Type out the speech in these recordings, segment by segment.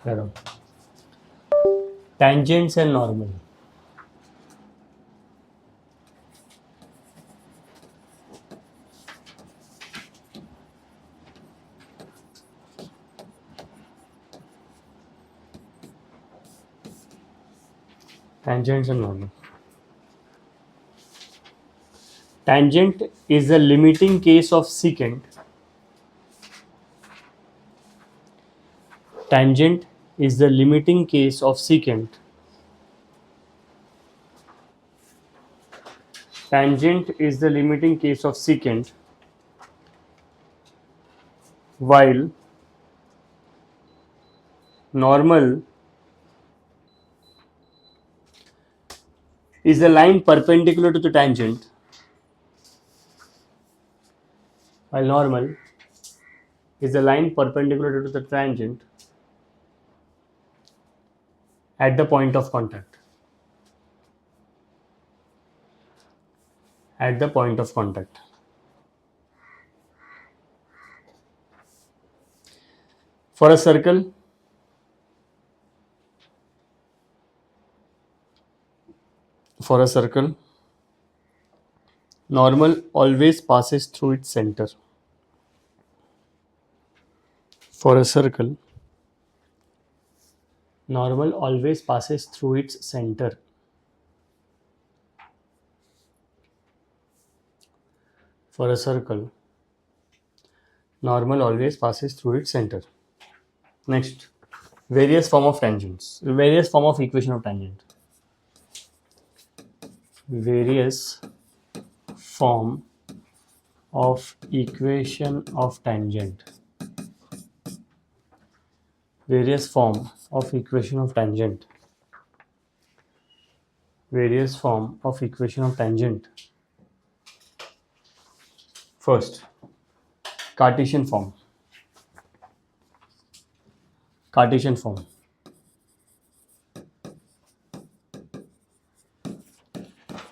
करो tangents and normal. Tangents and normal. Tangent is the limiting case of secant. Tangent is the limiting case of secant. Tangent is the limiting case of secant, while normal is the line perpendicular to the tangent. While normal is the line perpendicular to the tangent at the point of contact. At the point of contact. For a circle, normal always passes through its center. For a circle, normal always passes through its center. For a circle, normal always passes through its center. Next, various form of tangents. Various form of equation of tangent. Various form of equation of tangent. Various form of equation of tangent. Various form of equation of tangent. First, Cartesian form. Cartesian form.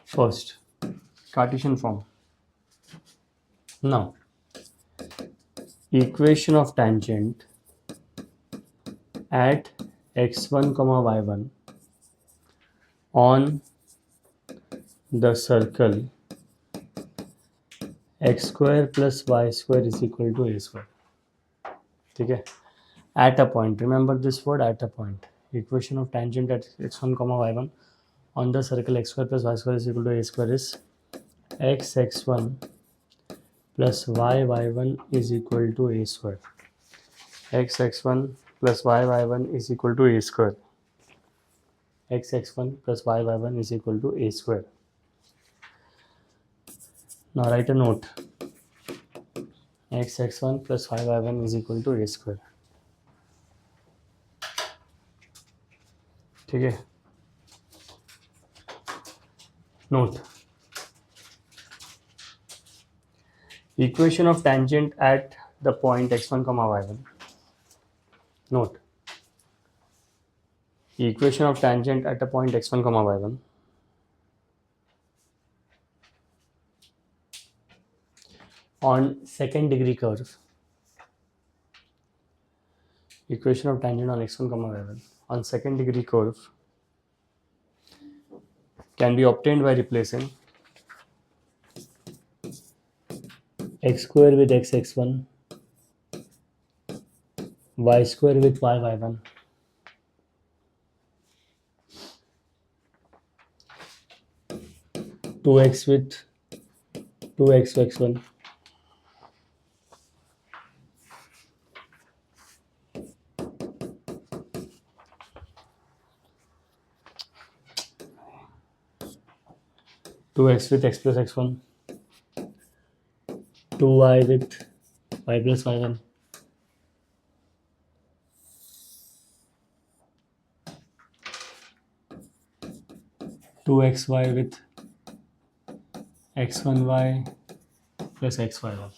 First, Cartesian form. Now, equation of tangent at x1, y1 on the circle x square plus y square is equal to a square. Okay? At a point, remember this word, at a point. Equation of tangent at x1, y1 on the circle x square plus y square is equal to a square is x1 plus y1 is equal to a square. X1 plus y1 is equal to a square. X1 plus y1 is equal to a square. Now write a note. X1 plus y1 is equal to a square. ठीक है. Note. Equation of tangent at the point x1, y1. Note. Equation of tangent at a point x1, y1 on second degree curve. Equation of tangent on x1, y1 on second degree curve can be obtained by replacing x square with x1, y square with y1, two x with 2x1, two x with x plus x1, 2y with y plus y1, two xy with x1y plus xy1.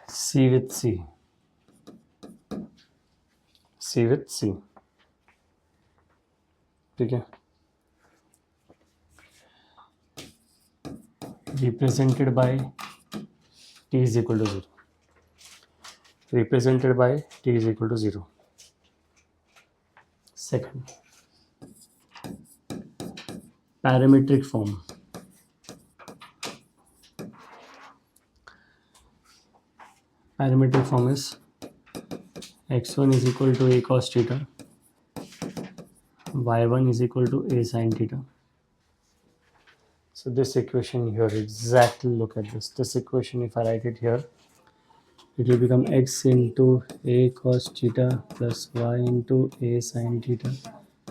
C with C. C with C. ठीक है. Represented by t is equal to 0. represented by t is equal to 0. Second, parametric form. Parametric form is x1 is equal to a cos theta, y1 is equal to a sin theta. So this equation here, exactly look at this. This equation, if I write it here, it will become x into a cos theta plus y into a sin theta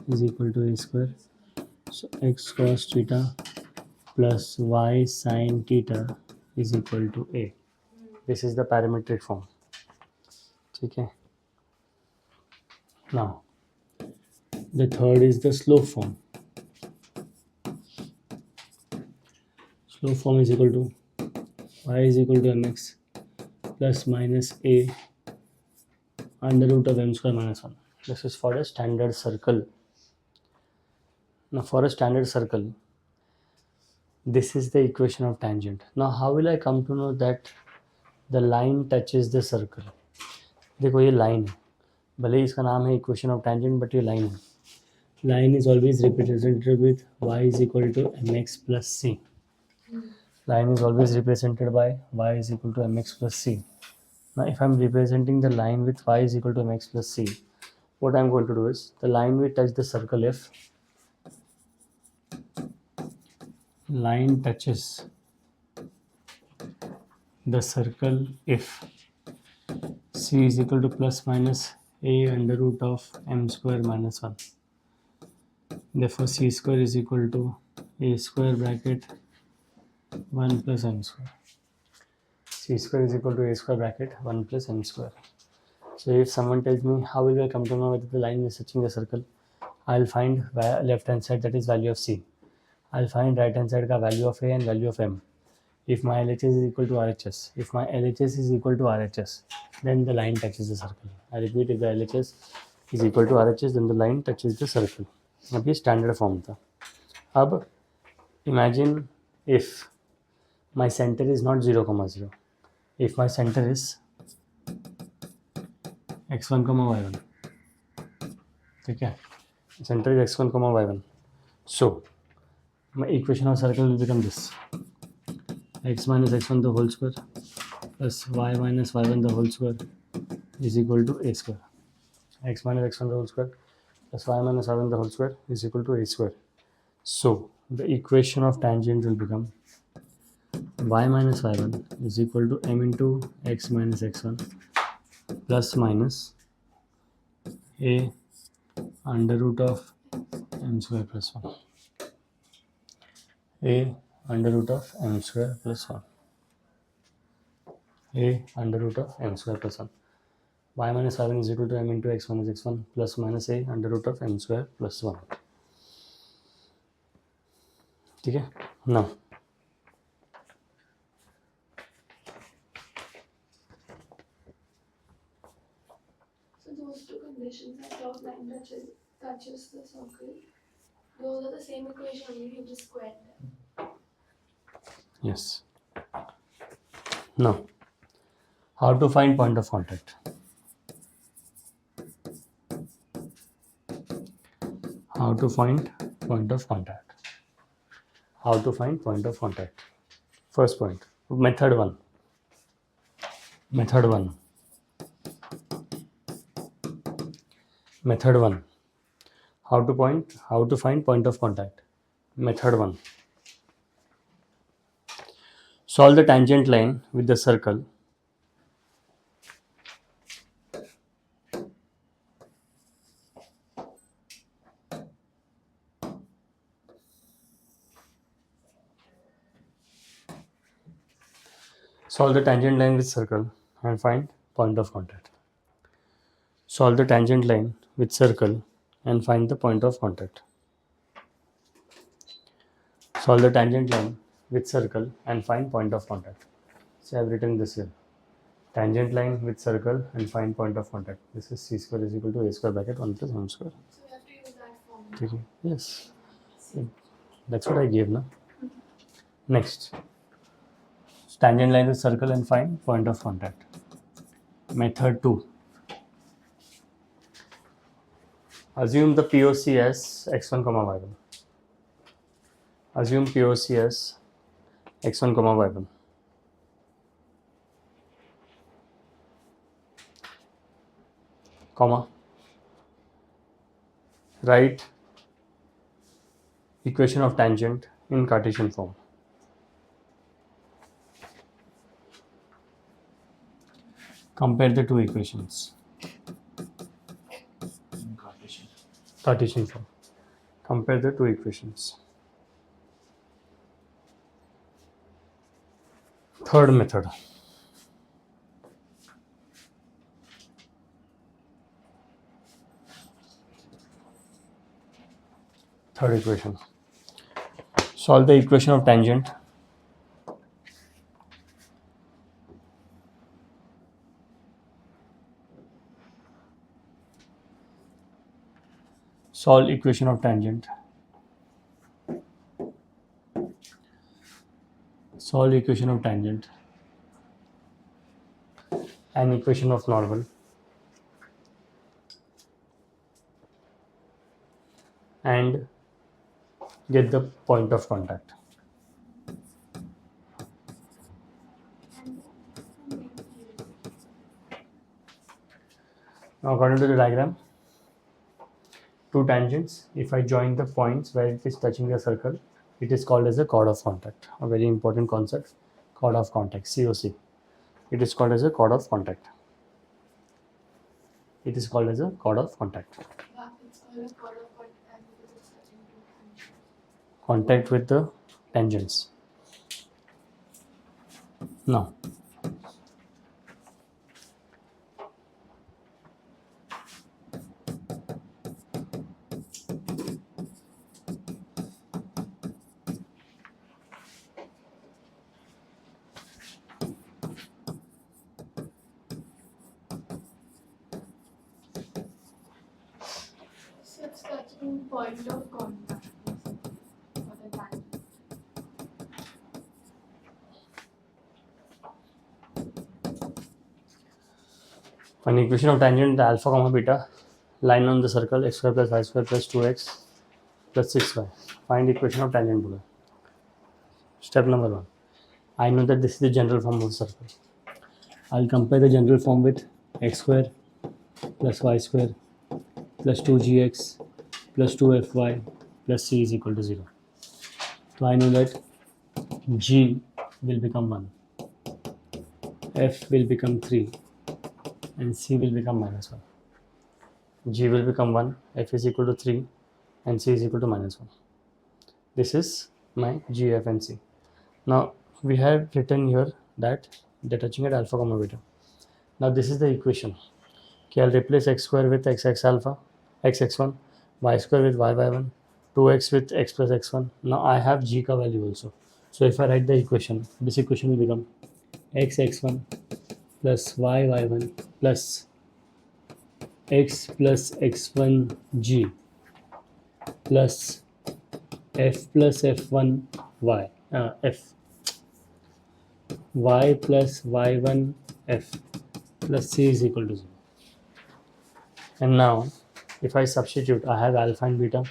is equal to a square. So x cos theta plus y sin theta is equal to a. This is the parametric form. Okay. Now, the third is the slope form. Slope form is equal to y is equal to mx plus minus a under root of m square minus 1. This is for a standard circle. Now, for a standard circle, this is the equation of tangent. Now, how will I come to know that the line touches the circle? देखो ये line है, भले ही इसका नाम है equation of tangent, but ये line है. Line is always represented with y is equal to mx plus c. Line is always represented by y is equal to mx plus c. Now, if I am representing the line with y is equal to mx plus c, what I am going to do is the line will touch the circle if line touches the circle if c is equal to plus minus a under root of m square minus 1. Therefore, c square is equal to a square bracket 1 plus m square. C square is equal to a square bracket 1 plus m square. So if someone tells me how will I come to know whether the line is touching the circle, I'll find left hand side, that is value of c. I'll find right hand side ka value of a and value of m. If my LHS is equal to RHS, if my LHS is equal to RHS, then the line touches the circle. I repeat, if the LHS is equal to RHS, then the line touches the circle. अब ये standard form था. अब imagine if my center is not 0, 0. If my center is x1, y1, ठीक है, center is x1, y1. So my equation of circle will become this: x minus x1 the whole square plus y minus y1 the whole square is equal to a square. X minus x1 the whole square plus y minus y1 the whole square is equal to a square. So the equation of tangent will become y minus y1 is equal to m into x minus x1 plus minus a under root of m square plus 1. A under root of m square plus 1. A under root of m square plus 1. Y minus y1 is equal to m into x minus x1 plus minus a under root of m square plus 1. ठीक है. Now those two conditions that top line touches the circle, those are the same equation, only you just squared them. yes. Now how to find point of contact? How to find point of contact? How to find point of contact? First point, method 1. Method 1. Method 1. How to find point of contact? Method 1. Solve the tangent line with the circle solve the tangent line with circle and find point of contact. Solve the tangent line with circle and find the point of contact. Solve the tangent line with circle and find point of contact. So I have written this here. Tangent line with circle and find point of contact. This is c square is equal to a square bracket 1 plus m square. So you have to use that formula. Okay. Yes. That's what I gave now. Next. Tangent line with circle and find point of contact. Method 2. Assume the POC as x1 comma y1. Assume POC as x1 comma y1. Comma. Write equation of tangent in Cartesian form. Compare the two equations. Cartesian form. Compare the two equations. Third method. Third equation. Solve the equation of tangent. Solve equation of tangent. Solve equation of tangent and equation of normal and get the point of contact. Now according to the diagram, two tangents, if I join the points where it is touching the circle, it is called as a chord of contact. A very important concept, chord of contact, COC. It is called as a chord of contact. It is called as a chord of contact. Yeah, it's called a chord of contact because it's touching two tangents. Contact with the tangents. Now, So it's touching point of contact basically for the tangent. an equation of tangent alpha comma beta, line on the circle x square plus y square plus 2x plus 6y. Find equation of tangent below. Step number 1. I know that this is the general form of the circle. I'll compare the general form with x square plus y square plus 2gx plus 2fy plus c is equal to 0. So I know that g will become 1, f will become 3 and c will become minus 1. G will become 1, f is equal to 3 and c is equal to minus 1. This is my g, f and c. Now we have written here that they're touching at alpha comma beta. Now this is the equation. Okay, I'll replace x square with x alpha, x1, y square with y1, 2x with x plus x1. Now I have g ka value also. So if I write the equation, this equation will become x1 plus y1 plus x plus x1 g plus f plus f1 y f y plus y1 f plus c is equal to 0. And now if I substitute, I have alpha and beta,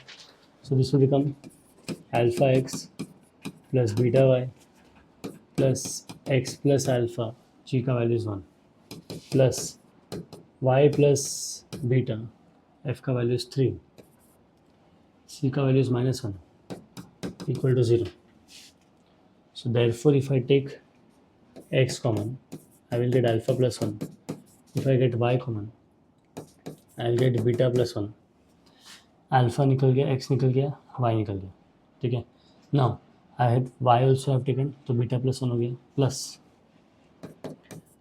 so this will become alpha x plus beta y plus x plus alpha, g ka value is 1, plus y plus beta, f ka value is 3, c ka value is minus 1, equal to 0. So therefore if I take x common, I will get alpha plus 1. If I get y common, I will get beta plus 1. Alpha निकल गया, x निकल गया, y निकल गया. ठीक है. Now I had y also have taken, तो beta plus 1 हो गया, plus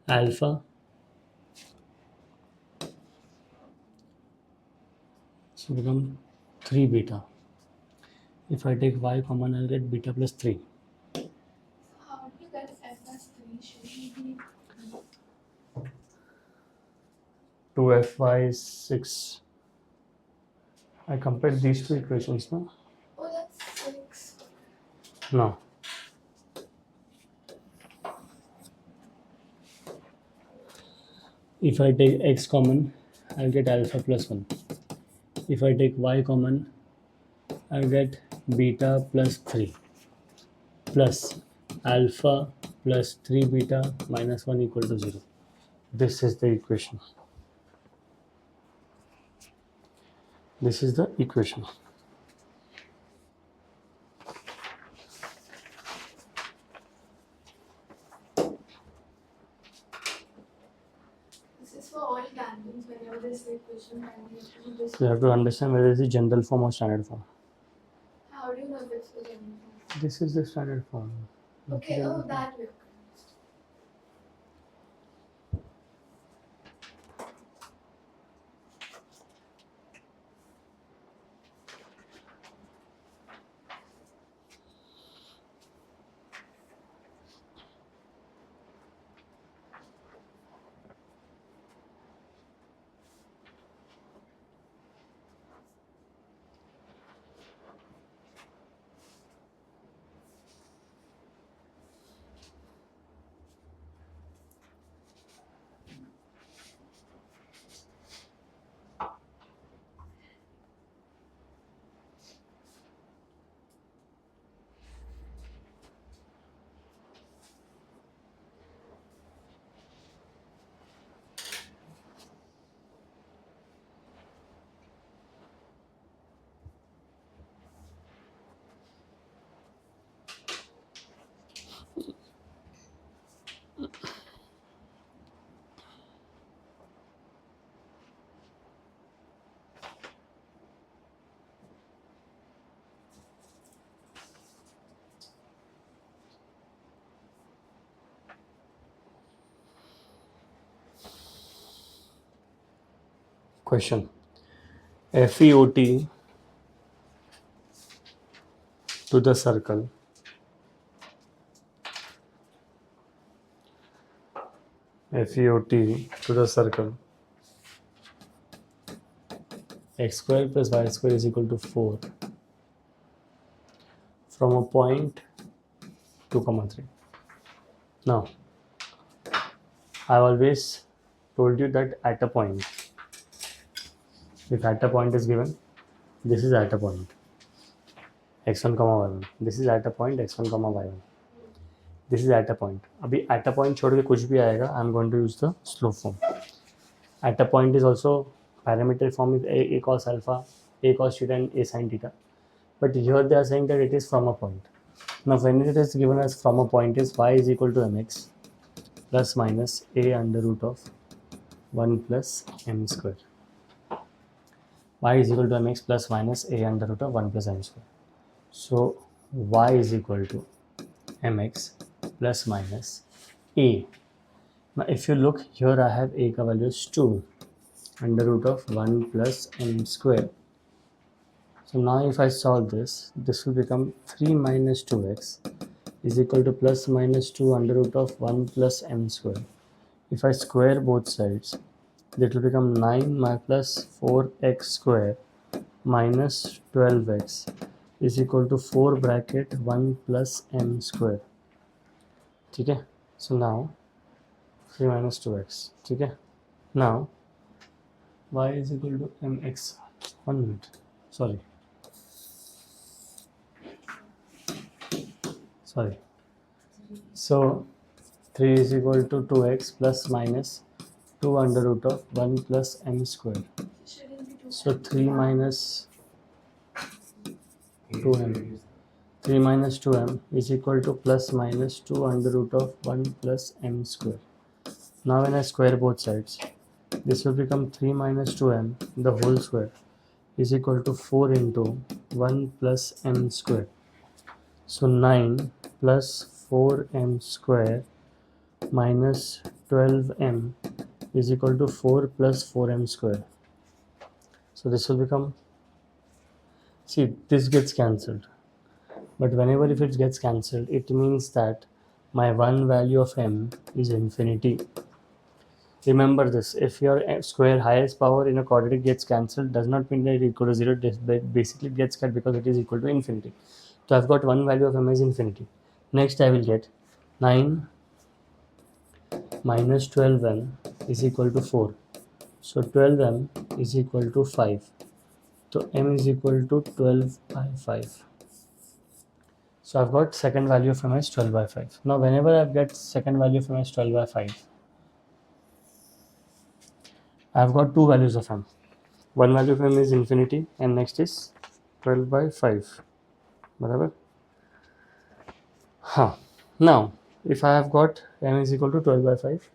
alpha so become 3 beta. If I take y common, I'll get beta plus 3. How do you get f plus 3? Should we be 2fy is 6. I compared these two equations, no? oh that's 6. No. If I take x common, I'll get alpha plus 1. If I take y common, I'll get beta plus 3 plus alpha plus 3 beta minus 1 equal to 0. This is the equation. This is the equation. This is for all tangents. Whenever there's the equation, tangent to this. You have to understand whether it's the general form or standard form. How do you know if it's the general form? This is the standard form. Okay, oh, that way. Question. FEOT to the circle FEOT to the circle x square plus y square is equal to 4 from a point 2, 3. Now, I've always told you that at a point, if at a point is given, this is at a point x1, y1. This is at a point x1, y1. This is at a point. अभी at a point छोड़ के कुछ भी आएगा, I'm going to use the slope form. At a point is also parametric form is a cos alpha, a cos theta, and a sin theta. But here they are saying that it is from a point. Now, when it is given as from a point, is y is equal to mx plus minus a under root of 1 plus m square. Y is equal to mx plus minus a under root of 1 plus m square. So, y is equal to mx plus minus a. Now, if you look here, I have a ka value is 2 under root of 1 plus m square. So now if I solve this, this will become 3 minus 2x is equal to plus minus 2 under root of 1 plus m square. If I square both sides, that will become 9 plus 4x square minus 12x is equal to 4 bracket 1 plus m square. Okay? So now 3 minus 2x. Okay? Now y is equal to mx. 1 minute. Sorry. So 3 is equal to 2x plus minus 2 under root of 1 plus m square. So 3 minus 2m. 3 minus 2m is equal to plus minus 2 under root of 1 plus m square. Now when I square both sides, this will become 3 minus 2m the whole square is equal to 4 into 1 plus m square. So 9 plus 4m square minus 12m is equal to 4 plus 4m square. So this will become, see, this gets cancelled. But whenever if it gets cancelled, it means that my one value of m is infinity. Remember this, if your square highest power in a quadratic gets cancelled, does not mean that it is equal to 0, basically it gets cut because it is equal to infinity. So I've got one value of m is infinity. Next I will get 9 minus 12m is equal to 4. So 12m is equal to 5. So m is equal to 12 by 5. So I've got second value of m as 12 by 5. Now whenever I've got second value of m as 12 by 5, I've got two values of m. One value of m is infinity and next is 12 by 5. Barabar? Huh. Now, if I have got m is equal to 12 by 5,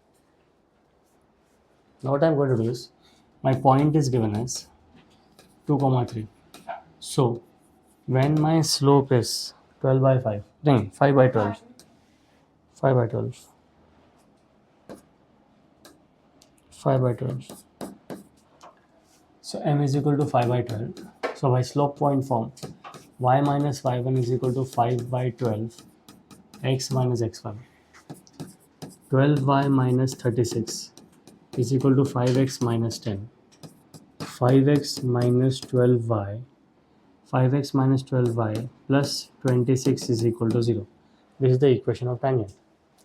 now what I'm going to do is, my point is given as 2 comma 3. So, when my slope is 12 by 5, no, 5 by 12, 5 by 12, 5 by 12. So, m is equal to 5 by 12. So, by slope point form, y minus y1 is equal to 5 by 12, x minus x1. 12y minus 36 is equal to 5x minus 10. 5x minus 12y, 5x minus 12y plus 26 is equal to 0. This is the equation of tangent.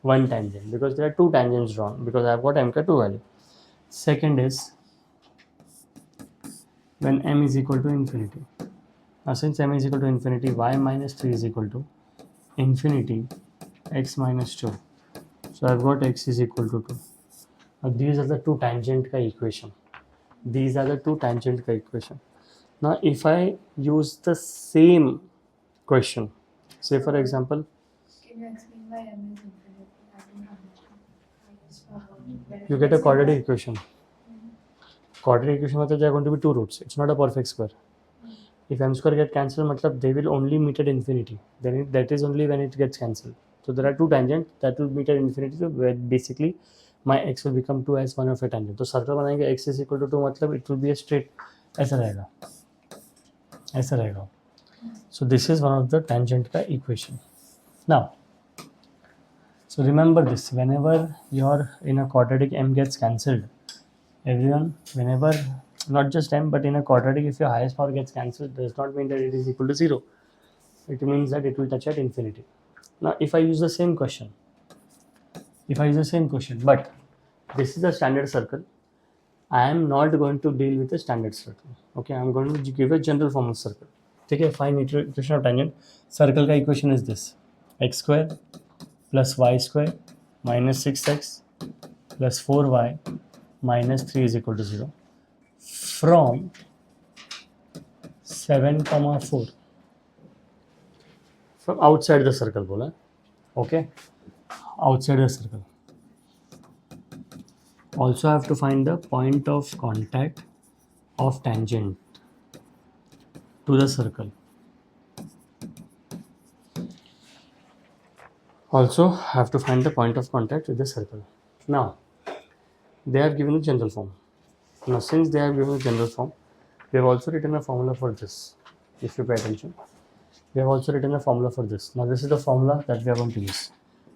One tangent, because there are two tangents drawn, because I have got m ka 2 value. Second is when m is equal to infinity. Now since m is equal to infinity, y minus 3 is equal to infinity x minus 2. So I've got x is equal to 2. Now these are the two tangent ka equation. These are the two tangent ka equation. Now if I use the same question, say for example, Can you explain why m is infinity? I don't understand. I just forgot. you get a quadratic equation. Quadratic equation means there are going to be two roots. It's not a perfect square. If m square get cancelled, matlab they will only meet at infinity. Then that is only when it gets cancelled. So there are two tangents that will meet at infinity. So where basically my x will become 2 as one of a tangent. So circle बनाएंगे x is equal to 2 मतलब it will be a straight ऐसा रहेगा. ऐसा रहेगा. So this is one of the tangent का equation. Now, so remember this, whenever you're in a quadratic m gets cancelled, everyone, whenever, not just m, but in a quadratic, if your highest power gets cancelled, does not mean that it is equal to 0. It means that it will touch at infinity. Now, if I use the same question, but this is a standard circle, I am not going to deal with a standard circle. Okay, I am going to give a general form of circle. Okay, find equation of tangent. Circle का equation is this: x square plus y square minus 6x plus 4y minus 3 is equal to 0. From 7 comma 4. From outside the circle बोला. Okay, outside the circle. Also have to find the point of contact of tangent to the circle. Also have to find the point of contact with the circle. Now, they have given a general form. Now, since they have given a general form, we have also written a formula for this. If you pay attention, we have also written a formula for this. Now, this is the formula that we are going to use.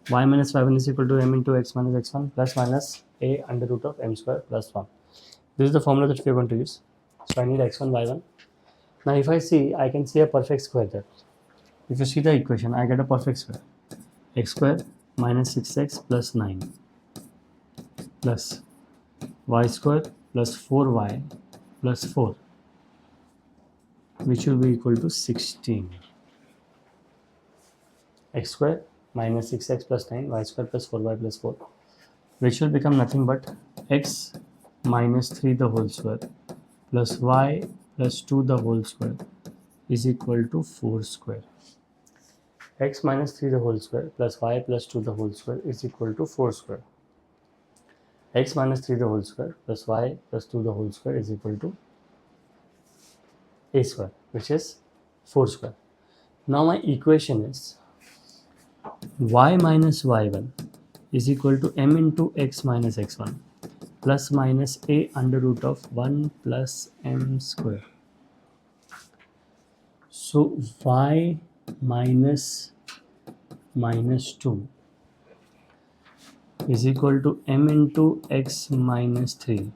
Y minus y1 is equal to m into x minus x1 plus minus a under root of m square plus 1. This is the formula that we are going to use. So, I need x1, y1. Now, if I see, I can see a perfect square there. If you see the equation, I get a perfect square. X square minus 6x plus 9 plus y square plus 4y plus 4, which will be equal to 16. X square minus 6x plus 9, y square plus 4y plus 4, which will become nothing but x minus 3 the whole square plus y plus 2 the whole square is equal to 4 square. X minus 3 the whole square plus y plus 2 the whole square is equal to 4 square. X minus 3 the whole square plus y plus 2 the whole square is equal to a square, which is 4 square. Now my equation is y minus y1 is equal to m into x minus x1 plus minus a under root of 1 plus m square. So y minus 2 is equal to m into x minus 3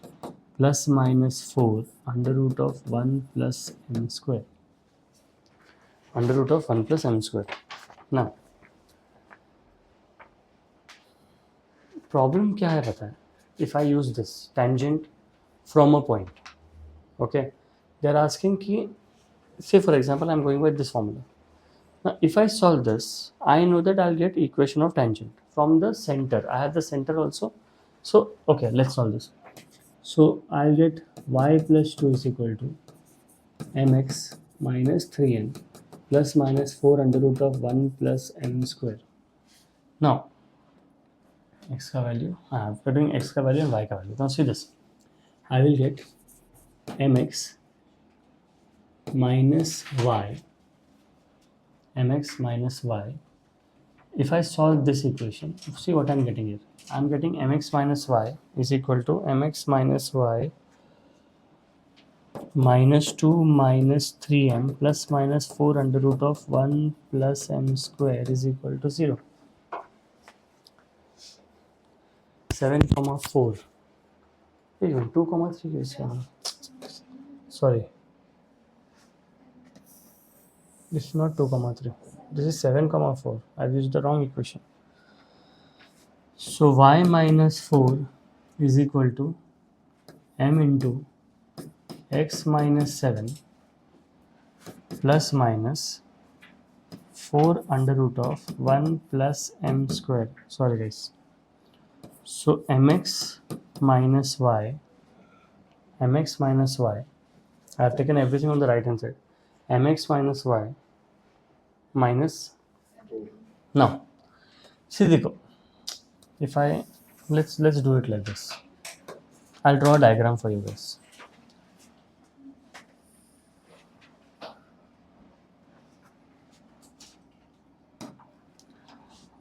plus minus 4 under root of 1 plus m square. Under root of 1 plus m square. Now, problem क्या है पता है, if I use this tangent from a point, okay, they're asking ki, say for example, I'm going with this formula. Now, if I solve this, I know that I'll get equation of tangent from the center. I have the center also. So, okay, let's solve this. So, I'll get y plus 2 is equal to mx minus 3n plus minus 4 under root of 1 plus m square. Now, x ka value, we're doing x ka value and y ka value. Now, see this. I will get mx minus y, mx minus y. If I solve this equation, see what I'm getting here. I'm getting mx minus y is equal to mx minus y minus 2 minus 3m plus minus 4 under root of 1 plus m square is equal to 0. 7 comma 4. Hey, 2 comma 3 is here. Sorry. This is not 2 comma 3. This is 7 comma 4. I've used the wrong equation. So y minus 4 is equal to m into x minus 7 plus minus 4 under root of 1 plus m square. Sorry guys. So mx minus y, I have taken everything on the right hand side. Mx minus y minus, now see देखो, if I let's do it like this. I'll draw a diagram for you guys.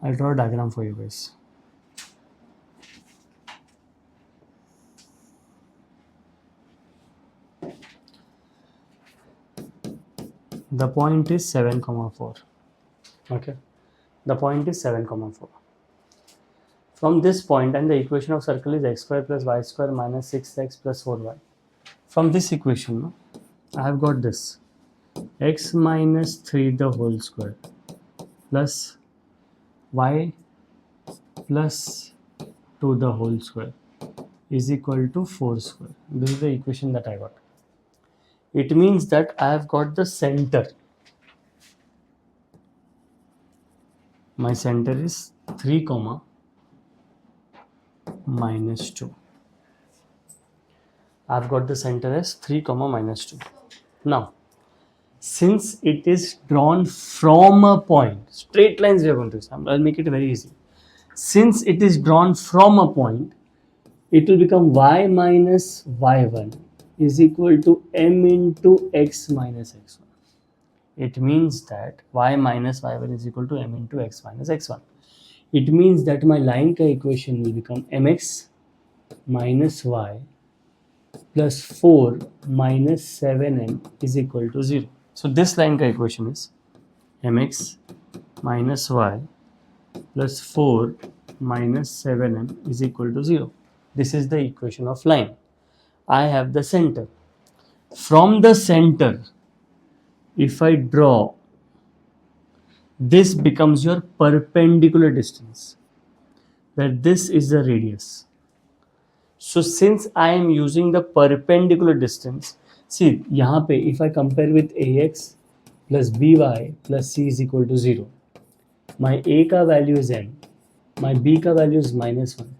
I'll draw a diagram for you guys. The point is 7 comma 4. Okay, the point is 7 comma 4. From this point, and the equation of circle is x square plus y square minus 6x plus 4y. From this equation, I have got this x minus 3 the whole square plus y plus 2 the whole square is equal to 4 square. This is the equation that I got. It means that I have got the center. My center is 3 comma minus 2. I've got the center as 3 comma minus 2. Now, since it is drawn from a point, straight lines we are going to use. I'll make it very easy. Since it is drawn from a point, it will become y minus y1 is equal to m into x minus x1. It means that y minus y1 is equal to m into x minus x1. It means that my line ka equation will become mx minus y plus 4 minus 7m is equal to 0. So this line ka equation is mx minus y plus 4 minus 7m is equal to 0. This is the equation of line. I have the center. From the center, if I draw, this becomes your perpendicular distance, where this is the radius. So since I am using the perpendicular distance, see, यहाँ पे if I compare with ax plus by plus c is equal to 0, my a का value is m, my b का value is minus 1,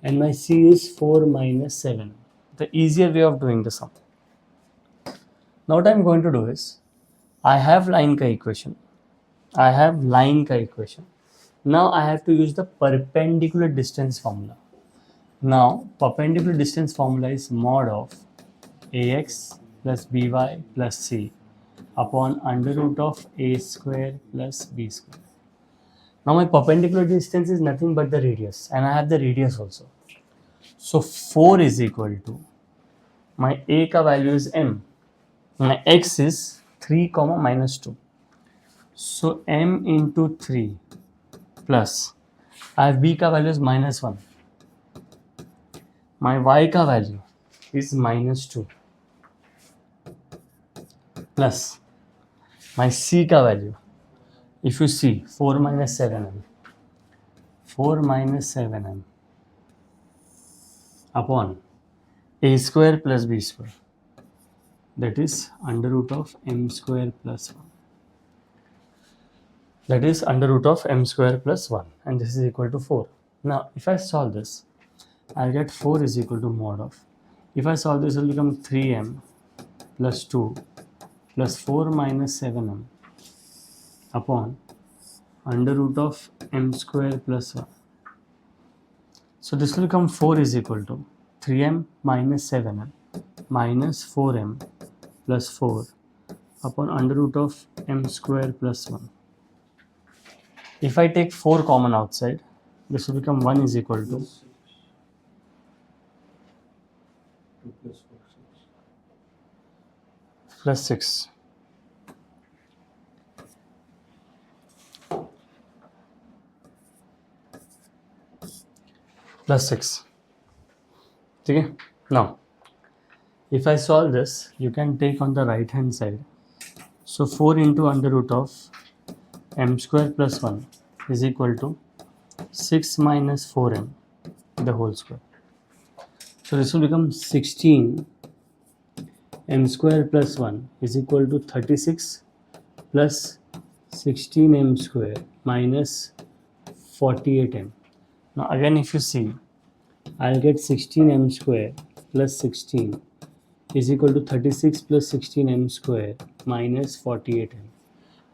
and my c is 4 minus 7. The easier way of doing the sum. Now what I am going to do is, I have line ka equation. Now I have to use the perpendicular distance formula. Now perpendicular distance formula is mod of ax plus by plus c upon under root of a square plus b square. Now my perpendicular distance is nothing but the radius, and I have the radius also. So 4 is equal to, my a ka value is m, my x is 3 comma minus 2. So m into 3 plus, I have b ka value is minus 1. My y ka value is minus 2 plus my c ka value, if you see, 4 minus 7m. upon a square plus b square, that is under root of m square plus 1. That is under root of m square plus 1, and this is equal to 4. Now if I solve this, I'll get 4 is equal to mod of, if I solve this, it will become 3m plus 2 plus 4 minus 7m upon under root of m square plus 1. So this will become 4 is equal to 3m minus 7m minus 4m plus 4 upon under root of m square plus 1. If I take 4 common outside, this will become 1 is equal to 2 plus 4, 6. plus 6. Plus 6. Okay? Now, if I solve this, you can take on the right hand side. So 4 into under root of m square plus 1 is equal to 6 minus 4m the whole square. So this will become 16 m square plus 1 is equal to 36 plus 16m square minus 48m. Now again, if you see, I'll get 16m square plus 16 is equal to 36 plus 16m square minus 48m.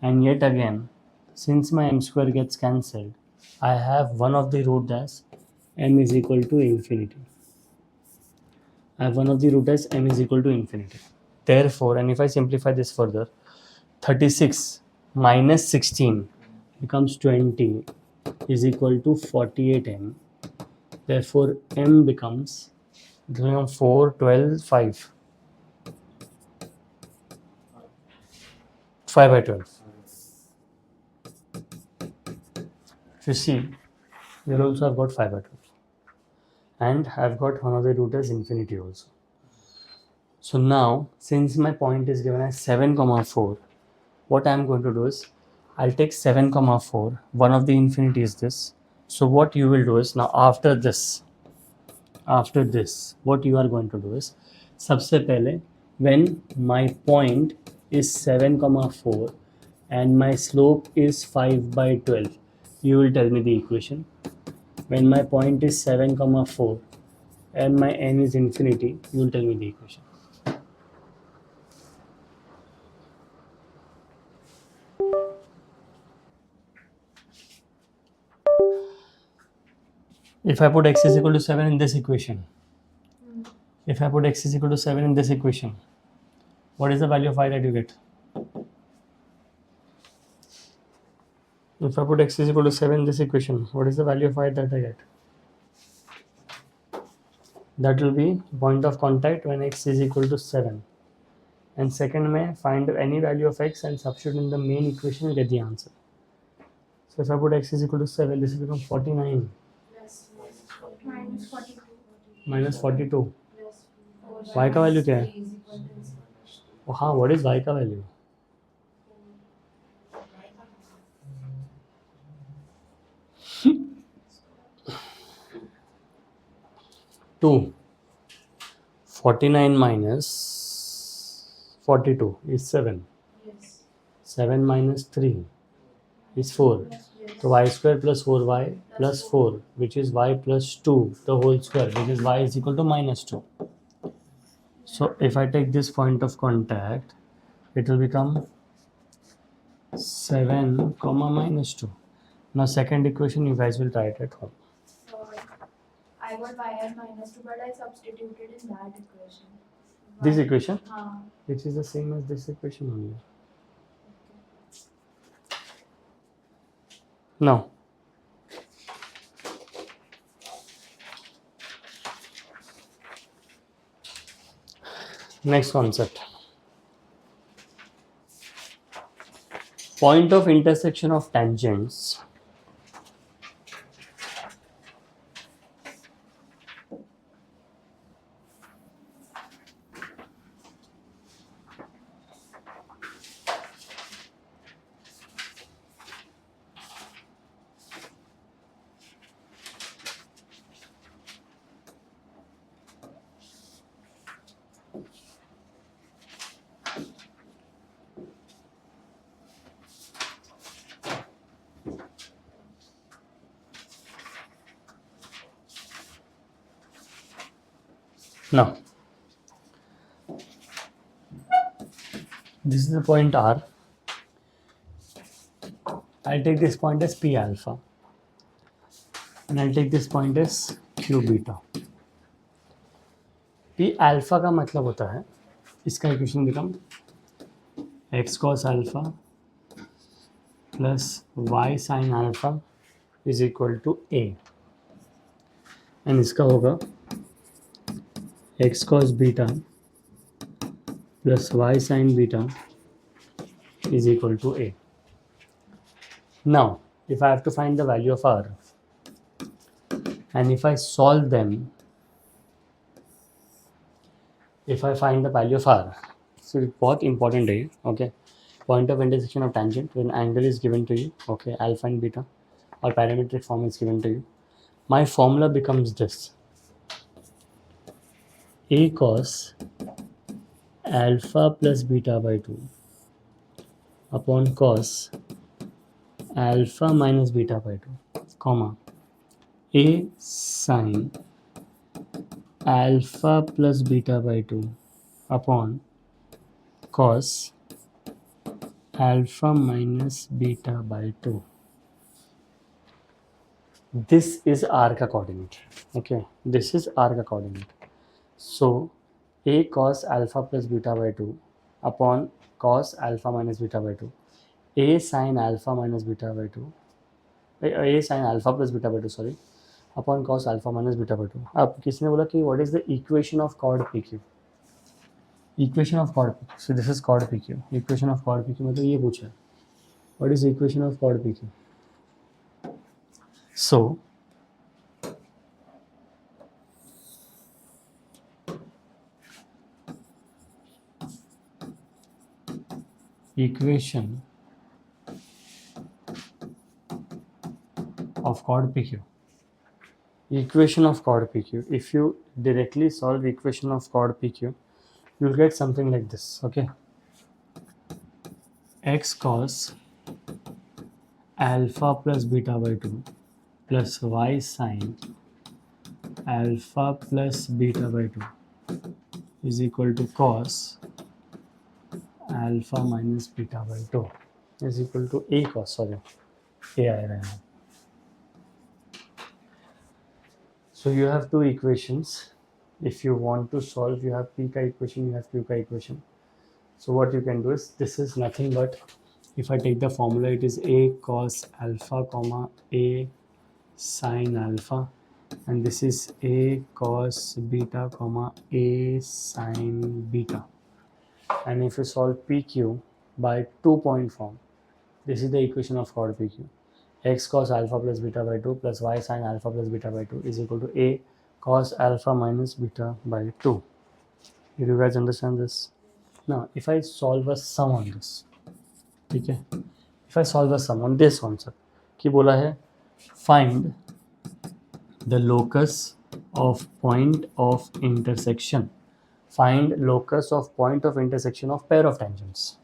And yet again, since my m square gets cancelled, I have one of the root as m is equal to infinity. I have one of the root as m is equal to infinity. Therefore, and if I simplify this further, 36 minus 16 becomes 20 is equal to 48m. Therefore, m becomes 4, 12, 5. 5 by 12. If you see, here also I've got 5 by 12. And I've got one of the root as infinity also. So now, since my point is given as 7, 4, what I'm going to do is, I'll take 7, 4. One of the infinity is this. So what you will do is, now after this, what you are going to do is, सबसे पहले, when my point is 7, 4 and my slope is 5 by 12, you will tell me the equation. When my point is 7, 4 and my n is infinity, you will tell me the equation. If I put x is equal to 7 in this equation, if I put x is equal to 7 in this equation, what is the value of y that you get? If I put x is equal to 7 in this equation, what is the value of y that I get? That will be point of contact when x is equal to 7. And second, may find any value of x and substitute in the main equation and get the answer. So if I put x is equal to 7, this will become 49 minus 42 minus 42. plus y का value क्या है? हाँ, what is y का value? Two. 49 minus 42 is 7. yes 7 minus 3 is 4. So y square plus 4y plus 4, which is y plus 2, the whole square, which is y is equal to minus 2. So if I take this point of contact, it will become 7 comma minus 2. Now second equation, you guys will try it at home. I got y as minus 2, but I substituted in that equation. This equation, हाँ, which is the same as this equation only. Now, next concept. Point of intersection of tangents Now, this is the point R. I'll take this point as P alpha. And I'll take this point as Q beta. P alpha का मतलब होता है, इसका equation become x cos alpha plus y sin alpha is equal to A. And इसका होगा x cos beta plus y sin beta is equal to A. Now, if I have to find the value of R, and if I solve them, if I find the value of R, so बहुत important है, okay? Point of intersection of tangent when angle is given to you, okay, alpha and beta, or parametric form is given to you. My formula becomes this: A cos alpha plus beta by 2 upon cos alpha minus beta by 2, comma, A sin alpha plus beta by 2 upon cos alpha minus beta by 2. This is R का coordinate. Okay, this is R का coordinate. So A cos alpha plus beta by 2 upon cos alpha minus beta by 2. A sin alpha minus beta by 2. A sin alpha plus beta by 2, sorry, upon cos alpha minus beta by 2. अब किसने बोला कि what is the equation of chord PQ? Equation of chord PQ. So this is chord PQ. Equation of chord PQ मतलब ये पूछा है. What is equation of chord PQ? So equation of chord PQ. Equation of chord PQ. If you directly solve equation of chord PQ, you'll get something like this. Okay. X cos alpha plus beta by 2 plus y sin alpha plus beta by 2 is equal to cos alpha minus beta by 2 is equal to A cos, sorry, A आ रहा है. So you have two equations. If you want to solve, you have P ka equation, you have Q ka equation. So what you can do is, this is nothing but, if I take the formula, it is A cos alpha comma A sin alpha, and this is A cos beta comma A sin beta. And if you solve PQ by 2-point form, this is the equation of chord PQ. X cos alpha plus beta by 2 plus y sin alpha plus beta by 2 is equal to A cos alpha minus beta by 2. Did you guys understand this? Now, if I solve a sum on this, okay? If I solve a sum on this concept, कि बोला है find the locus of point of intersection. Find locus of point of intersection of pair of tangents.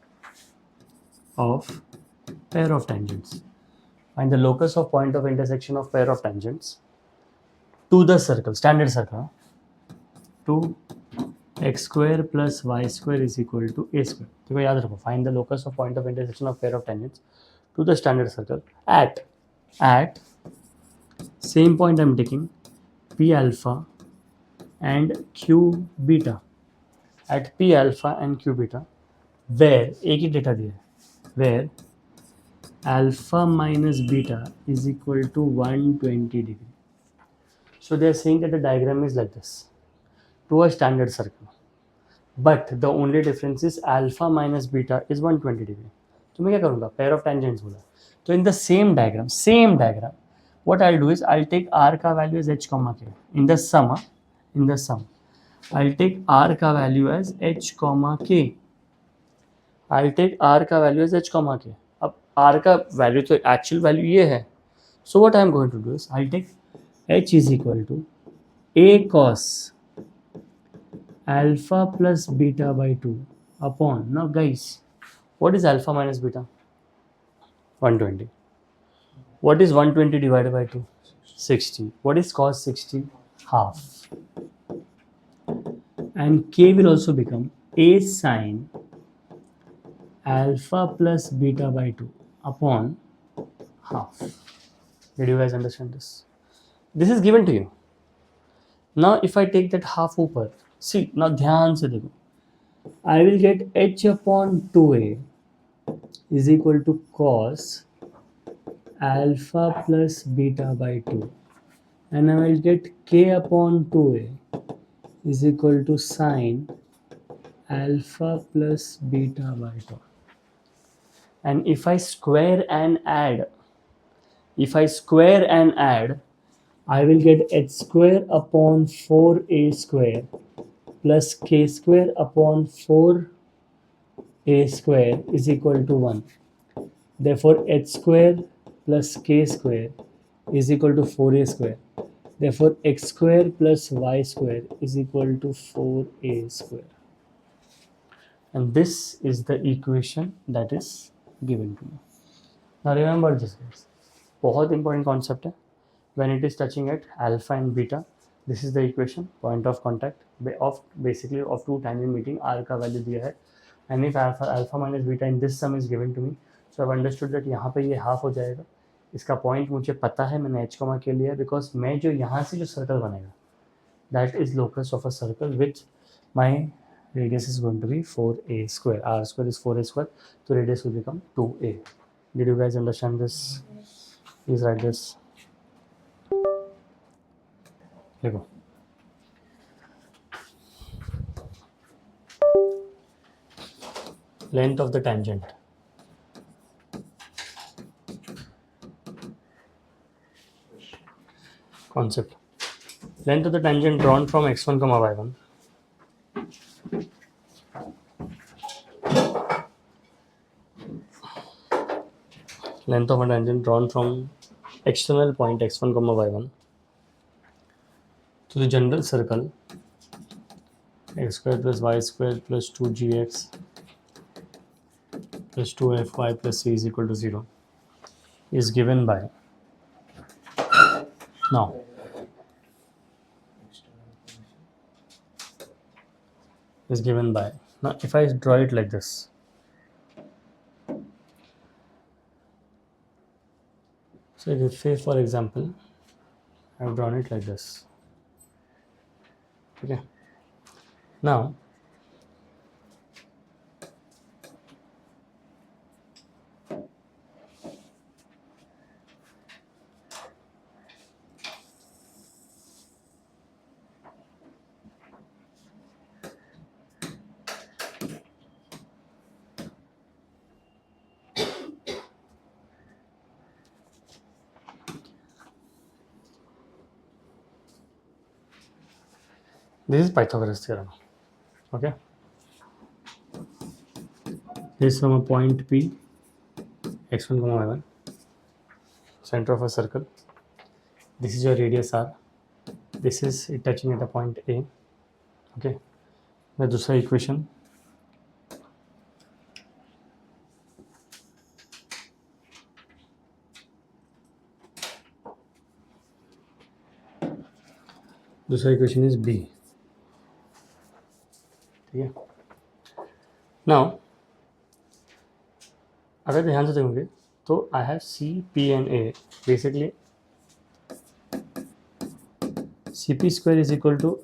Find the locus of point of intersection of pair of tangents to the circle, standard circle, to x square plus y square is equal to a square. देखो याद रखो, find the locus of point of intersection of pair of tangents to the standard circle at same point I'm taking p alpha and q beta. At p alpha and q beta, where एक ही data दिया है, where alpha minus beta is equal to 120 degree. So they are saying that the diagram is like this to a standard circle, but the only difference is alpha minus beta is 120 degree. तो मैं क्या करूँगा, pair of tangents बोला, तो in the same diagram what I'll do is I'll take r का value as h comma k. In the sum I'll take r का value as h comma k. अब r का value तो actual value ये है. So what I'm going to do is I'll take h is equal to a cos alpha plus beta by 2 upon, now guys, what is alpha minus beta? 120. What is 120 divided by 2? 60. What is cos 60? Half. and k will also become a sine alpha plus beta by 2 upon half. Did you guys understand this? This is given to you. Now if I take that half ऊपर, see now ध्यान से देखो, I will get h upon 2a is equal to cos alpha plus beta by 2, and I will get k upon 2a is equal to sine alpha plus beta by 2. And if I square and add, I will get h square upon 4a square plus k square upon 4a square is equal to 1. Therefore h square plus k square is equal to 4a square. Therefore x square plus y square is equal to 4a square. And this is the equation that is given to me. Now remember this guys, बहुत important concept है. When it is touching at alpha and beta, this is the equation, point of contact of basically of two tangent meeting, r का value दिया है, and if alpha minus beta in this sum is given to me, so I've understood that यहाँ पे ये half हो जाएगा. इसका point मुझे पता है, मैंने h कॉमा के लिया because मैं जो यहाँ से जो circle बनेगा, that is locus of a circle with my radius is going to be 4a square. R square is 4a square, so radius will become 2a. Did you guys understand this? Please write this. Here we go. Length of the tangent. Concept. Length of the tangent drawn from x1 comma y1. Length of a tangent drawn from external point x1 comma y1 to the general circle x square plus y square plus 2gx plus 2fy plus c is equal to 0 is given by, now is given by, now if I draw it like this, so if say for example I have drawn it like this, okay, now this is Pythagoras theorem, okay. This is from a point P, x1 comma y1, center of a circle. This is your radius r. This is it touching at the point A, okay. The दूसरा equation, दूसरा equation is B, ठीक है. Now अगर ध्यान से देखोगे तो I have C, P and A. Basically CP square is equal to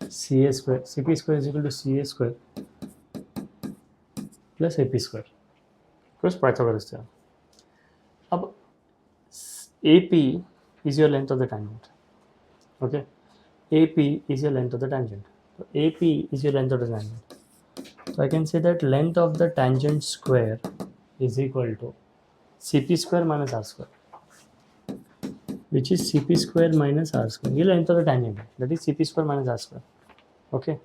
CA square. CP square is equal to CA square plus AP square. Because Pythagoras theorem. अब AP is your length of the tangent. Okay. AP is your length of the tangent. So AP is your length of the tangent. So I can say that length of the tangent square is equal to CP square minus R square, which is CP square minus R square. ये length of the tangent है. That is CP square minus R square. Okay.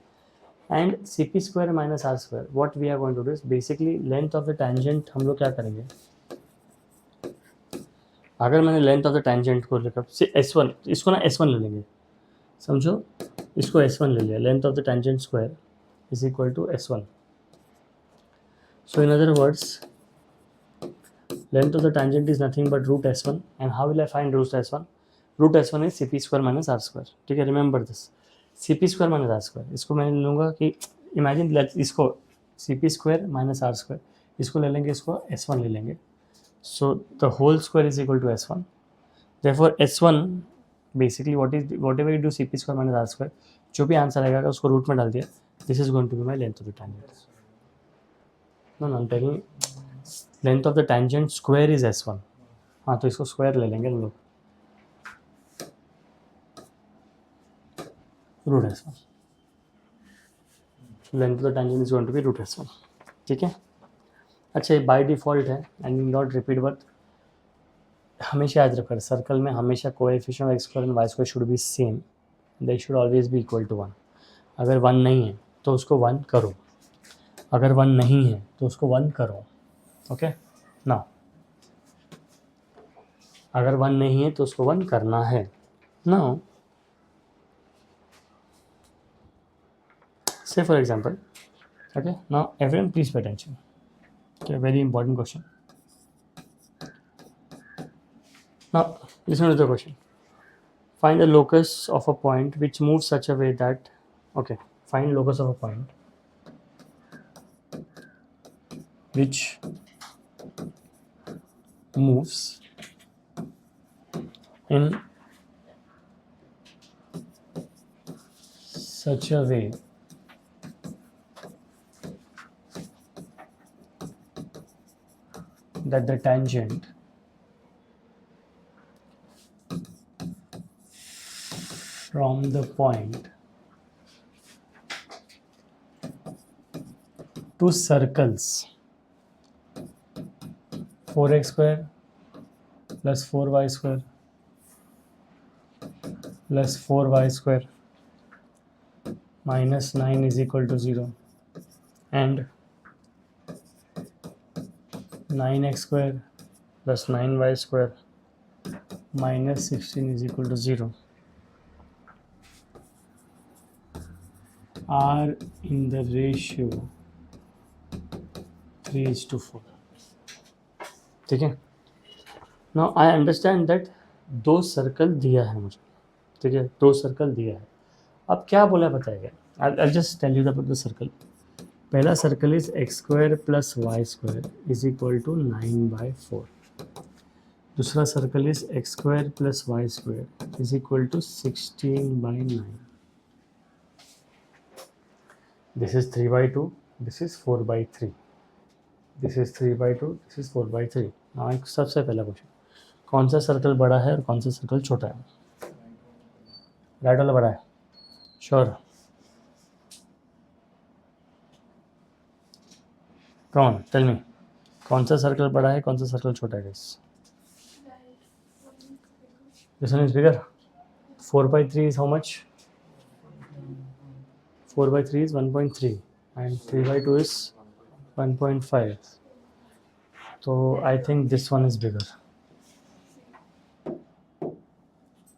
And CP square minus R square. What we are going to do is basically length of the tangent. हम लोग क्या करेंगे? अगर मैंने length of the tangent को लिखा से S1, इसको ना S1 ले लेंगे. समझो, इसको S1 ले लिया. Length of the tangent square is equal to S1. So in other words, length of the tangent is nothing but root S1. And how will I find root S1? Root S1 is CP square minus R square. ठीक है, remember this. C P square minus R square, इसको मैं लूँगा कि imagine इसको C P square minus R square, इसको ले लेंगे, इसको S1 ले लेंगे. So the whole square is equal to S1. Therefore S1 basically whatever you do CP square minus R square, जो भी आंसर आएगा उसको रूट में डाल दिया. This is going to be my length of the tangent. No, I'm taking length of the tangent square is S1. हाँ, तो इसको स्क्वायर ले लेंगे हम लोग, root S1. Length of the tangent is going to be root S1. ठीक है. अच्छा, ये बाय डिफ़ॉल्ट है एंड नॉट रिपीट, बट हमेशा याद रखकर सर्कल में हमेशा coefficient of x square and y square should be same, they should always be equal to 1. अगर 1 नहीं है तो उसको 1 करो, अगर 1 नहीं है तो उसको 1 करो. ओके ना, अगर 1 नहीं है तो उसको 1 करना है ना. Say for example, okay, now everyone please pay attention. Okay, very important question. Now listen to the question. Find the locus of a point which moves such a way that, okay, find locus of a point which moves in such a way that the tangent from the point to circles 4x square plus 4y square plus 4y square minus 9 is equal to 0 and 9x square plus 9y square minus 16 is equal to 0 are in the ratio 3:4. ठीक है. Now I understand that 2 circle दिया है मुझे, ठीक है, 2 circle दिया है. अब क्या बोला बताएगा, I just tell you the circle. पहला circle is x square plus y square is equal to 9/4. दूसरा circle is x square plus y square is equal to 16/9. This is 3/2, this is 4/3, this is 3/2, this is 4/3. हाँ, सबसे पहला question, कौन सा circle बड़ा है और कौन सा सर्कल छोटा है? राइट वाला बड़ा है, श्योर? कौन, टेल मी, कौन सा सर्कल बड़ा है, कौन सा सर्कल छोटा है? This one is bigger. 4/3 is how much? 4/3 is 1.3 and 3/2 is 1.5. So I think this one is bigger.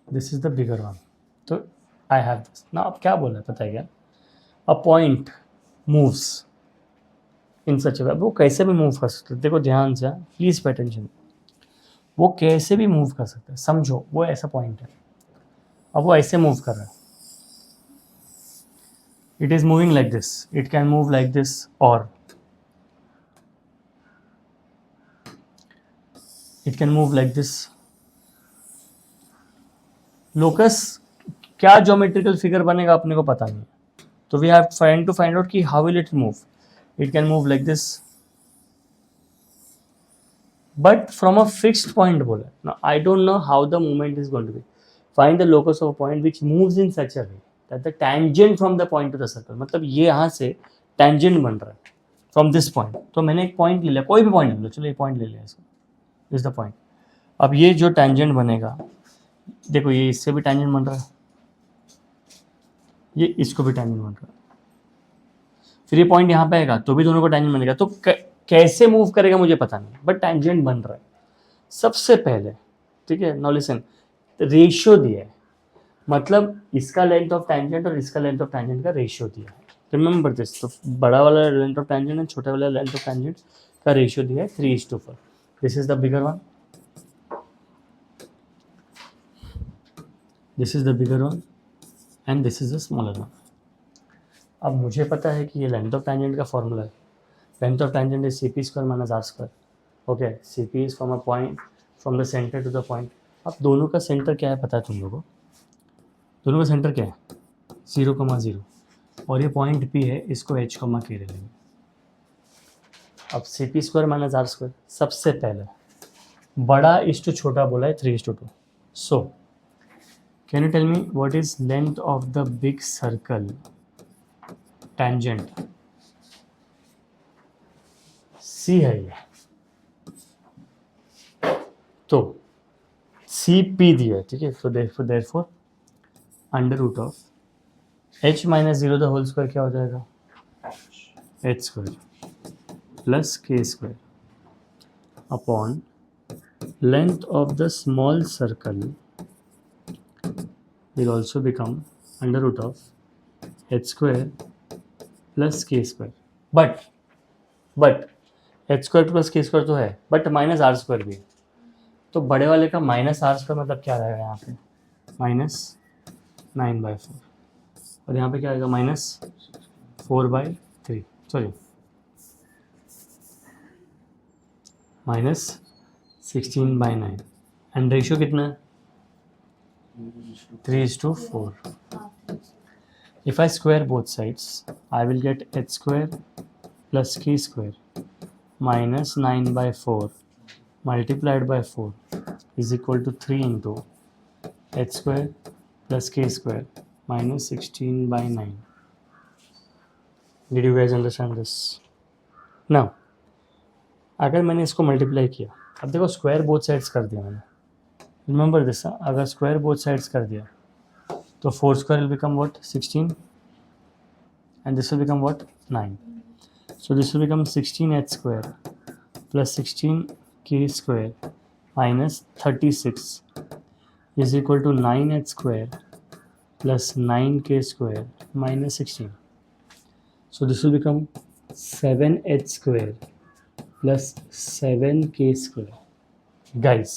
This is the bigger one. So I have this. Now अब क्या बोला है पता है क्या? A point moves in such a way. अब वो कैसे भी मूव कर सकते हैं, देखो ध्यान से, प्लीज पे अटेंशन. वो कैसे भी मूव कर सकते हैं, समझो, वो ऐसा पॉइंट है, अब वो ऐसे मूव कर रहा है. It is moving like this. It can move like this or it can move like this. Locus क्या ज्योमेट्रिकल फिगर बनेगा अपने को पता नहीं, तो we have to find out कि how will it move. It can move like this but from a fixed point बोला. Now I don't know how the movement is going to be. Find the locus of a point which moves in such a way that the tangent from the point to the circle, मतलब ये यहाँ से tangent बन रहा है from this point. तो मैंने एक पॉइंट ले लिया, कोई भी पॉइंट ले लो, चलो ये पॉइंट ले लिया, इसको इज द पॉइंट. अब ये जो टैंजेंट बनेगा, देखो ये इससे भी टैंजेंट बन रहा है, ये इसको भी टैंजेंट बन रहा है, फिर ये पॉइंट यहाँ पे आएगा तो भी दोनों को टैंजेंट बनेगा. तो कैसे मूव करेगा मुझे पता नहीं, बट टैंजेंट बन रहा है सबसे पहले. ठीक है, नाउ लिसन, रेशियो दिया है, मतलब इसका लेंथ ऑफ टैंजेंट और इसका लेंथ ऑफ टैंजेंट का रेशियो दिया है. Remember this. तो बड़ा वाला लेंथ ऑफ टैंजेंट है, छोटा वाला लेंथ ऑफ टैंजेंट का रेशियो दिया है 3:4. This is the bigger one, this is the bigger one and this is a smaller one. अब मुझे पता है कि ये लेंथ ऑफ टेंजेंट का फॉर्मूला है. Length of tangent is CP square minus R square. Okay, CP is from a point from the centre to the point. अब दोनों का सेंटर क्या है पता है तुम लोगों को? दोनों का सेंटर क्या है? 0,0. और ये पॉइंट P है, इसको H, K ले लेंगे. अब CP square minus R square. सबसे पहले बड़ा इस टू छोटा बोला है 3:2. So can you tell me what is length of the big circle tangent? C है ये. तो CP दिया है, ठीक है. तो therefore under root of H minus 0 the whole square क्या हो जाएगा? H square plus K square upon length of the small circle will also become under root of h square plus k square. but h square plus k square तो है, but minus R square भी है. तो बड़े वाले का minus R square मतलब क्या रहेगा यहाँ पे? -9/4. और यहाँ पे क्या आएगा? -4/3. सॉरी, -16/9. एंड रेशियो कितना है? 3:4. If I square both sides, I will get h square plus k square minus 9/4 multiplied by 4 is equal to 3 into h square plus k square minus 16/9. Did you guys understand this? Now, अगर मैंने इसको multiply किया, अब देखो square both sides कर दिया मैंने. Remember this, अगर स्क्वायर बोथ साइड्स कर दिया तो 4 square will become what? 16, and this will become what? 9. So this will become 16h square plus 16k square minus 36 is equal to 9h square plus 9k square minus 16. So this will become 7h square plus 7k square. Guys,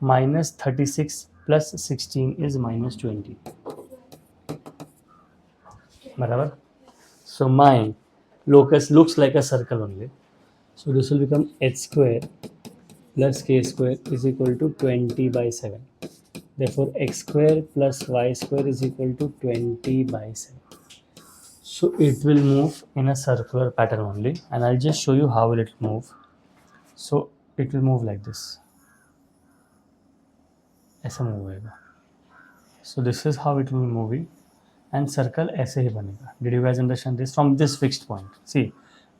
minus 36 plus 16 is minus 20. Barabar? So my locus looks like a circle only. So this will become h square plus k square is equal to 20/7. Therefore x square plus y square is equal to 20/7. So it will move in a circular pattern only, and I'll just show you how will it move. So it will move like this. ऐसा move होएगा. So this is how it will be moving, and circle ऐसे ही बनेगा. Did you guys understand this? From this fixed point. See,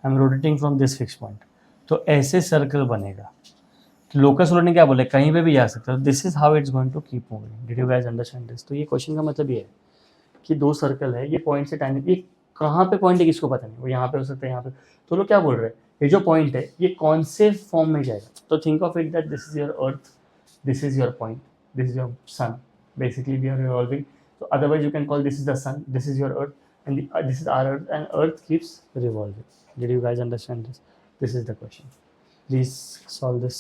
I'm rotating from this fixed point. तो ऐसे circle बनेगा. Locus ने क्या बोला? कहीं पे भी जा सकता है. This is how it's going to keep moving. Did you guys understand this? तो ये क्वेश्चन का मतलब ये है कि दो सर्कल है, ये पॉइंट से टाइम, ये कहाँ पे पॉइंट है किसको पता नहीं. वो यहाँ पे हो सकता है, यहाँ पे. तो लोग क्या बोल रहे हैं, ये जो पॉइंट है ये कौन से फॉर्म में जाएगा? तो think of it that this is your earth, this is your point, this is your sun. Basically we are revolving, so otherwise you can call this is the sun, this is your earth, and this is our earth, and earth keeps revolving. Did you guys understand this? This is the question. Please solve this.